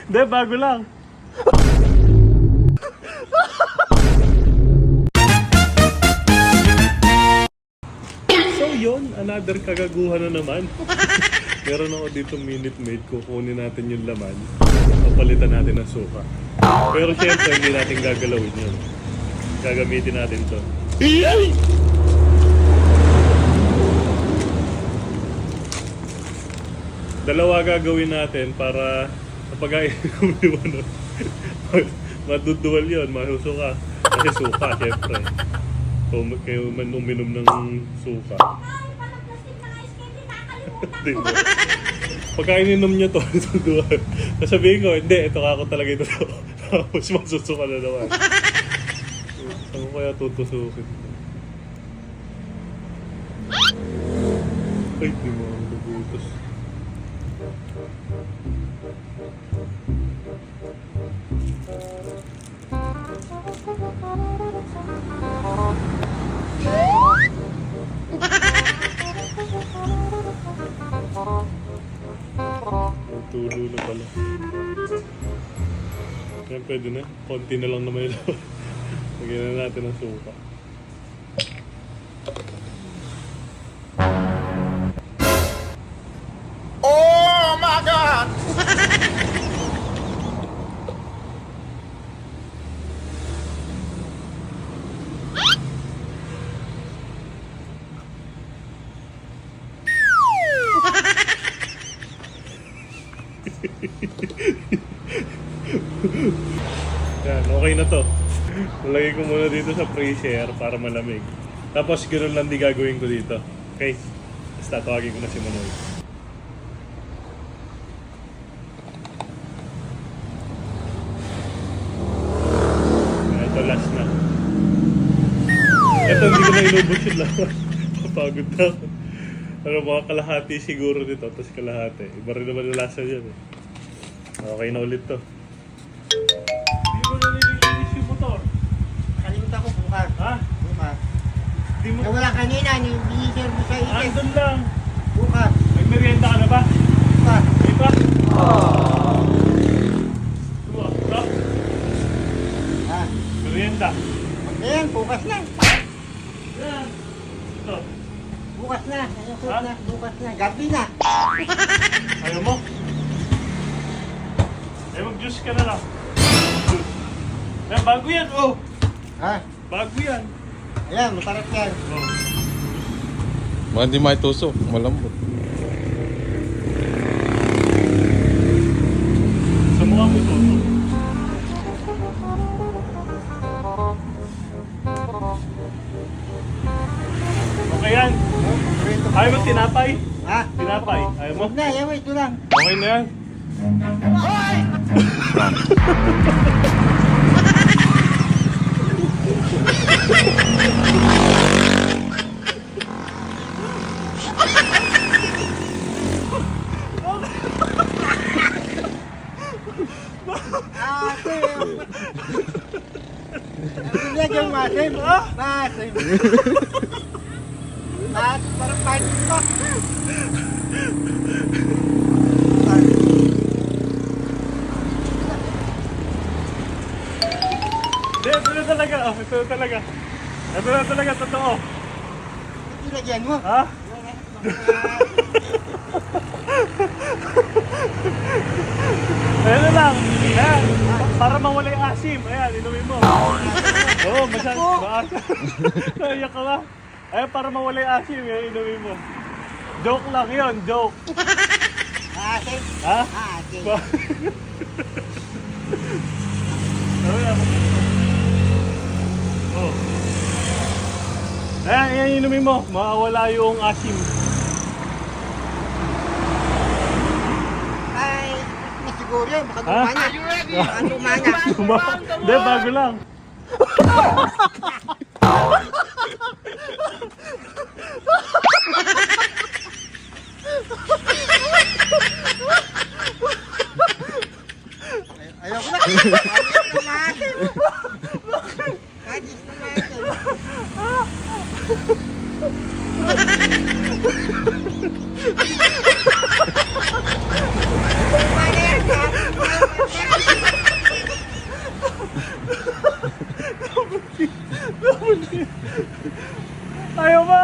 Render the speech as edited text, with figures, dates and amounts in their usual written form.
Hindi, bago lang. So yun, another kagaguhan na naman. Meron ako dito Minute Maid, kukunin natin yung laman. Papalitan natin ng suka. Pero syempre, hindi natin gagalawin yun. Gagamitin natin to. Dalawa gagawin natin para kapag maduduwal yun, masusuka. Kasi suka, syempre. Kung kayo man uminom ng suka. Diba? Pagka ininom niya to, duduwal. Sasabihin ko, hindi, ito ako talaga ito. Tapos masusuka na naman. Saan ko kaya tutusukin? Ay, di mo ako nabutos. Tulo na pala. Yan, pwede na. Konti na lang naman yun. Lagyan na natin ang suka. Oh my God! Yan, okay na to. Nalagay ko muna dito sa freezer para malamig. Tapos ganoon lang di gagawin ko dito. Okay? Basta tawagin ko na si Manoy. Ito last na. Ito hindi ko na inubos yun lang. Papagod na ako. Ano, mga kalahati siguro dito. Tapos kalahati. Iba rin naman yung lasa dyan eh. Okay na ulit to. Hindi mo na nililinis yung motor. Kalimutan ko bukas. Ha? Bukas. Hindi mo... Nawala kanina, ni-deliver mo sa itin. Andun lang. Bukas. May merienda ka na ba? Bukas. Di ba? Diba? Ha? Merienda. Ayan, bukas na. Yan. Ito. Bukas na. Ayun, Ha? na. Bukas na. Gabi na. Ayaw mo? Eh, mag-juice ka na lang. Yan, bago yan, oh. Ha? Bago yan. Ayan, masarap yan. Oh. Mga hindi maitusok, malambot. Sa mukha mo to. Okay yan. Ayaw mo tinapay? Ha? Tinapay. Ayaw mo? Huwag na, ayaw, ito lang. Okay na yan. Nilagyan mo asin. Maasim. Parang panin pa. Ito na talaga. Oh, ito na talaga. Ito na talaga, totoo. Nilagyan mo. Ha? Ayan na lang. Ayan. Para mawala yung asim. Ayan, inumin mo. Oo, maasim. Naiyak ka ba? Ayan, para mawala yung asim. Ayan, inumin mo. Joke lang yun, joke. Asin. Ha? Asin. Ayan. Oh. Ayan, ayan, inumin mo. Mawawala yung asim. Ay, siguro yun. Baka Ha? lumana. Baka lumana. Hindi, bago lang. Ayoko na. Ayoko na maasim. Ayos na maasim. Lumana yan, ha? Ayaw ba?